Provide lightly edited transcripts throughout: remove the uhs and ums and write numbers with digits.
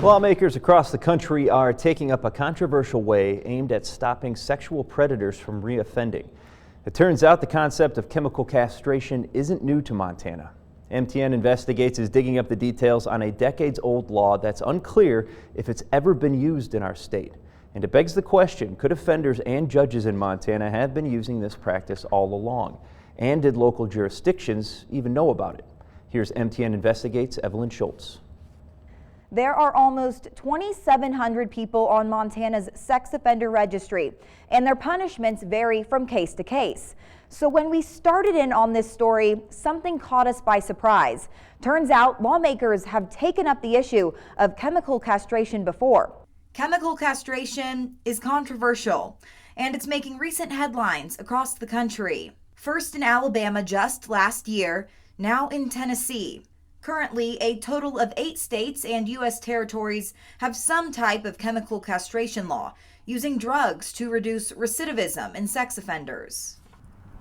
Lawmakers across the country are taking up a controversial way aimed at stopping sexual predators from reoffending. It turns out the concept of chemical castration isn't new to Montana. MTN Investigates is digging up the details on a decades-old law that's unclear if it's ever been used in our state. And it begs the question, could offenders and judges in Montana have been using this practice all along? And did local jurisdictions even know about it? Here's MTN Investigates' Evelyn Schultz. There are almost 2,700 people on Montana's sex offender registry, and their punishments vary from case to case. So when we started in on this story, something caught us by surprise. Turns out lawmakers have taken up the issue of chemical castration before. Chemical castration is controversial, and it's making recent headlines across the country. First in Alabama just last year, now in Tennessee. Currently, a total of 8 states and U.S. territories have some type of chemical castration law, using drugs to reduce recidivism in sex offenders.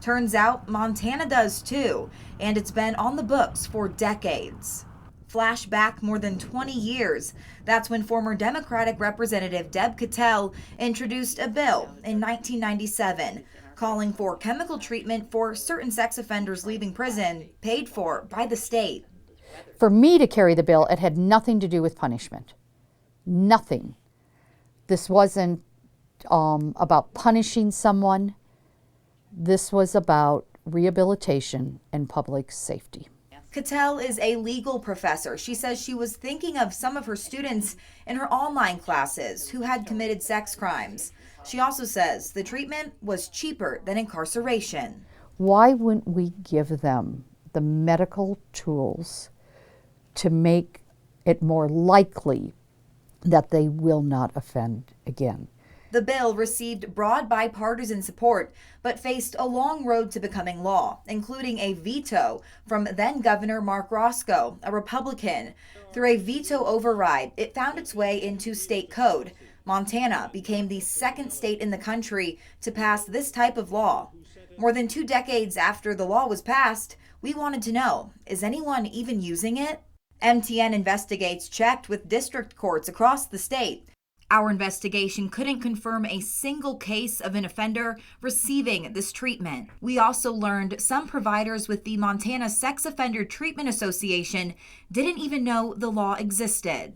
Turns out Montana does too, and it's been on the books for decades. Flash back more than 20 years. That's when former Democratic Representative Deb Cattell introduced a bill in 1997 calling for chemical treatment for certain sex offenders leaving prison paid for by the state. For me to carry the bill, it had nothing to do with punishment. Nothing. This wasn't about punishing someone. This was about rehabilitation and public safety. Cattell is a legal professor. She says she was thinking of some of her students in her online classes who had committed sex crimes. She also says the treatment was cheaper than incarceration. Why wouldn't we give them the medical tools to make it more likely that they will not offend again? The bill received broad bipartisan support, but faced a long road to becoming law, including a veto from then-Governor Mark Roscoe, a Republican. Through a veto override, it found its way into state code. Montana became the second state in the country to pass this type of law. More than 2 decades after the law was passed, we wanted to know, is anyone even using it? MTN Investigates checked with district courts across the state. Our investigation couldn't confirm a single case of an offender receiving this treatment. We also learned some providers with the Montana Sex Offender Treatment Association didn't even know the law existed.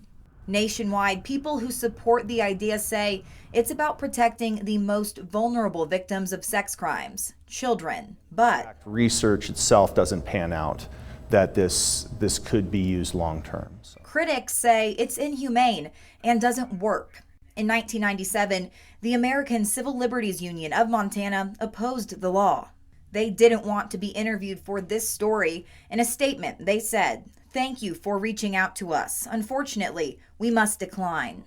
Nationwide, people who support the idea say it's about protecting the most vulnerable victims of sex crimes, children. But research itself doesn't pan out that this could be used long term. So. Critics say it's inhumane and doesn't work. In 1997, the American Civil Liberties Union of Montana opposed the law. They didn't want to be interviewed for this story. In a statement, they said, "Thank you for reaching out to us. Unfortunately, we must decline."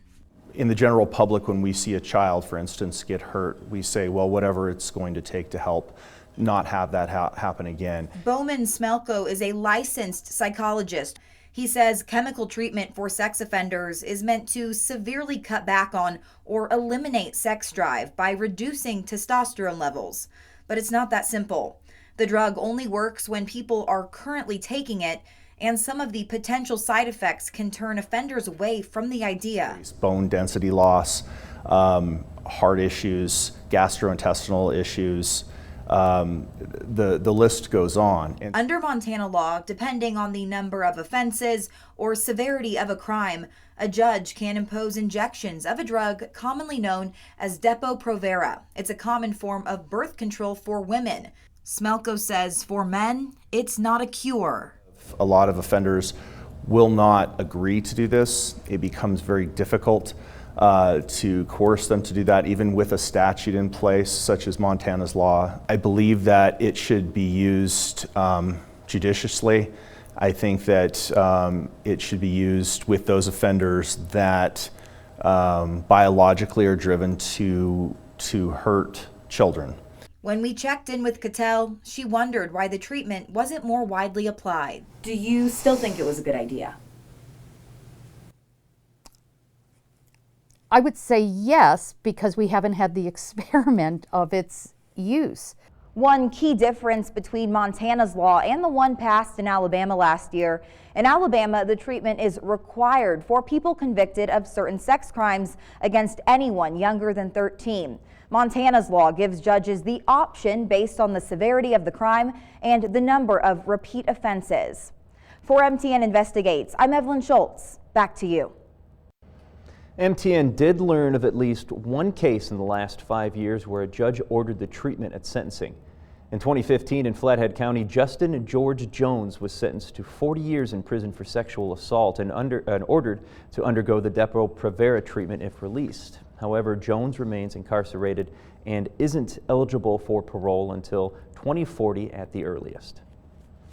In the general public, when we see a child, for instance, get hurt, we say, well, whatever it's going to take to help not have that happen again. Bowman Smelko is a licensed psychologist. He says chemical treatment for sex offenders is meant to severely cut back on or eliminate sex drive by reducing testosterone levels. But it's not that simple. The drug only works when people are currently taking it, and some of the potential side effects can turn offenders away from the idea. Bone density loss, heart issues, gastrointestinal issues, the list goes on. Under Montana law, depending on the number of offenses or severity of a crime, a judge can impose injections of a drug commonly known as Depo-Provera. It's a common form of birth control for women. Smelko says for men, it's not a cure. A lot of offenders will not agree to do this. It becomes very difficult to coerce them to do that, even with a statute in place, such as Montana's law. I believe that it should be used judiciously. I think that it should be used with those offenders that biologically are driven to hurt children. When we checked in with Cattell, she wondered why the treatment wasn't more widely applied. Do you still think it was a good idea? I would say yes, because we haven't had the experiment of its use. One key difference between Montana's law and the one passed in Alabama last year: in Alabama, the treatment is required for people convicted of certain sex crimes against anyone younger than 13. Montana's law gives judges the option based on the severity of the crime and the number of repeat offenses. For MTN Investigates, I'm Evelyn Schultz. Back to you. MTN did learn of at least one case in the last 5 years where a judge ordered the treatment at sentencing. In 2015 in Flathead County, Justin George Jones was sentenced to 40 years in prison for sexual assault and ordered to undergo the Depo-Provera treatment if released. However, Jones remains incarcerated and isn't eligible for parole until 2040 at the earliest.